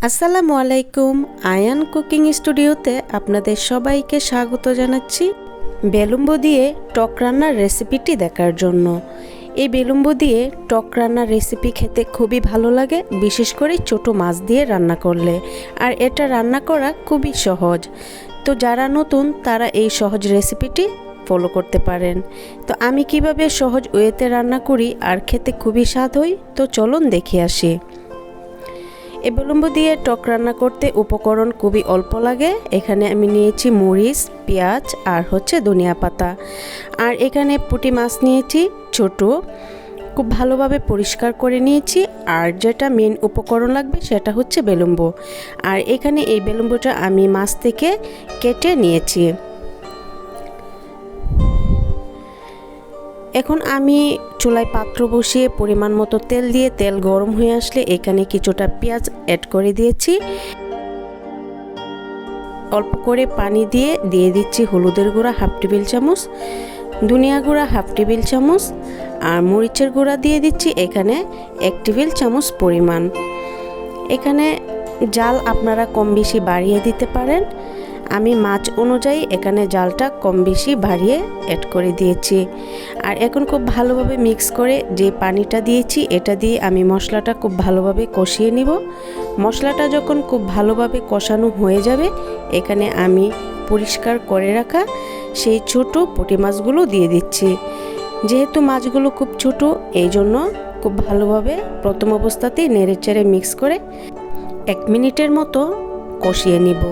আসসালামু আলাইকুম। আয়ান কুকিং স্টুডিওতে আপনাদের সবাইকে স্বাগত জানাচ্ছি বেলুম্বো দিয়ে টক রান্নার রেসিপিটি দেখার জন্য। এই বেলুম্বো দিয়ে টক রান্নার রেসিপি খেতে খুবই ভালো লাগে, বিশেষ করে ছোট মাছ দিয়ে রান্না করলে। আর এটা রান্না করা খুবই সহজ। তো যারা নতুন তারা এই সহজ রেসিপিটি ফলো করতে পারেন। তো আমি কিভাবে সহজ ওয়েতে রান্না করি আর খেতে খুবই স্বাদ হয়, তো চলুন দেখে আসি। এই বেলুম্বো দিয়ে টক রান্না করতে উপকরণ খুবই অল্প লাগে। এখানে আমি নিয়েছি মরিচ, পেঁয়াজ আর ধনিয়া পাতা। আর এখানে পুঁটি মাছ নিয়েছি ছোট, খুব ভালোভাবে পরিষ্কার করে নিয়েছি। আর যেটা মেন উপকরণ লাগবে সেটা হচ্ছে বেলুম্বো। আর এখানে এই বেলুম্বোটা আমি মাছ থেকে কেটে নিয়েছি। এখন আমি চুলায় পাত্র বসিয়ে পরিমাণ মতো তেল দিয়ে, তেল গরম হয়ে আসলে এখানে কিছুটা পেঁয়াজ অ্যাড করে দিয়েছি। অল্প করে পানি দিয়ে দিচ্ছি হলুদের গুঁড়া হাফ টেবিল চামচ, ধনিয়া গুঁড়া হাফ টেবিল চামচ, আর মরিচের গুঁড়া দিয়ে দিচ্ছি এখানে 1 টেবিল চামচ পরিমাণ। এখানে জাল আপনারা কম বেশি বাড়িয়ে দিতে পারেন। আমি মাছ অনুযায়ী এখানে জালটা কম বেশি বাড়িয়ে অ্যাড করে দিয়েছি। আর এখন খুব ভালোভাবে মিক্স করে যে পানিটা দিয়েছি এটা দিয়ে আমি মশলাটা খুব ভালোভাবে কষিয়ে নিব। মশলাটা যখন খুব ভালোভাবে কষানো হয়ে যাবে, এখানে আমি পরিষ্কার করে রাখা সেই ছোট পুঁটি মাছগুলো দিয়ে দিচ্ছি। যেহেতু মাছগুলো খুব ছোট, এই জন্য খুব ভালোভাবে প্রথম অবস্থাতেই নেড়েচেড়ে মিক্স করে 1 মিনিটের মতো কষিয়ে নিব।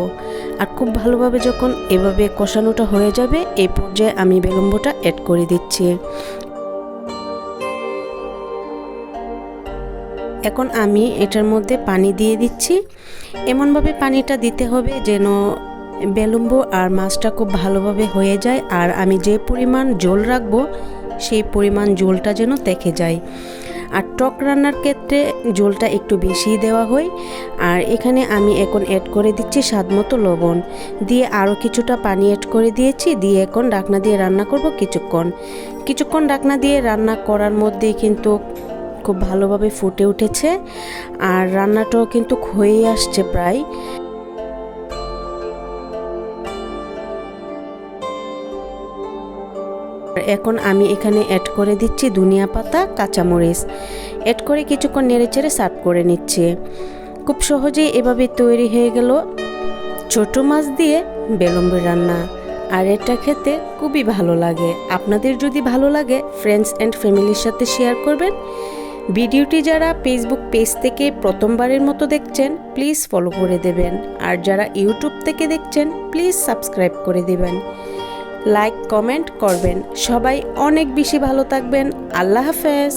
আর খুব ভালোভাবে যখন এভাবে কষানোটা হয়ে যাবে, এই পর্যায়ে আমি বেলুম্বোটা অ্যাড করে দিচ্ছি। এখন আমি এটার মধ্যে পানি দিয়ে দিচ্ছি। এমনভাবে পানিটা দিতে হবে যেন বেলুম্বো আর মাছটা খুব ভালোভাবে হয়ে যায়। আর আমি যে পরিমাণ ঝোল রাখবো সেই পরিমাণ ঝোলটা যেন থেকে যায়। আর টক রান্নার ক্ষেত্রে ঝোলটা একটু বেশি দেওয়া হয়। আর এখানে আমি এখন অ্যাড করে দিচ্ছি স্বাদ মতো লবণ, দিয়ে আরও কিছুটা পানি অ্যাড করে দিয়েছি। দিয়ে এখন ঢাকনা দিয়ে রান্না করব কিছুক্ষণ ঢাকনা দিয়ে রান্না করার মধ্যেই কিন্তু খুব ভালোভাবে ফুটে উঠেছে। আর রান্নাটাও কিন্তু হয়ে আসছে প্রায়। এখন আমি এখানে অ্যাড করে দিচ্ছি ধনিয়া পাতা, কাঁচামরিচ অ্যাড করে কিছুক্ষণ নেড়েচেড়ে সার্ভ করে নিচ্ছি। খুব সহজেই এভাবে তৈরি হয়ে গেল ছোট মাছ দিয়ে বেলুম্বো রান্না। আর এটা খেতে খুবই ভালো লাগে। আপনাদের যদি ভালো লাগে ফ্রেন্ডস অ্যান্ড ফ্যামিলির সাথে শেয়ার করবেন। ভিডিওটি যারা ফেসবুক পেজ থেকে প্রথমবারের মতো দেখছেন প্লিজ ফলো করে দেবেন। আর যারা ইউটিউব থেকে দেখছেন প্লিজ সাবস্ক্রাইব করে দেবেন, লাইক কমেন্ট করবেন। সবাই অনেক বেশি ভালো থাকবেন। আল্লাহ হাফেজ।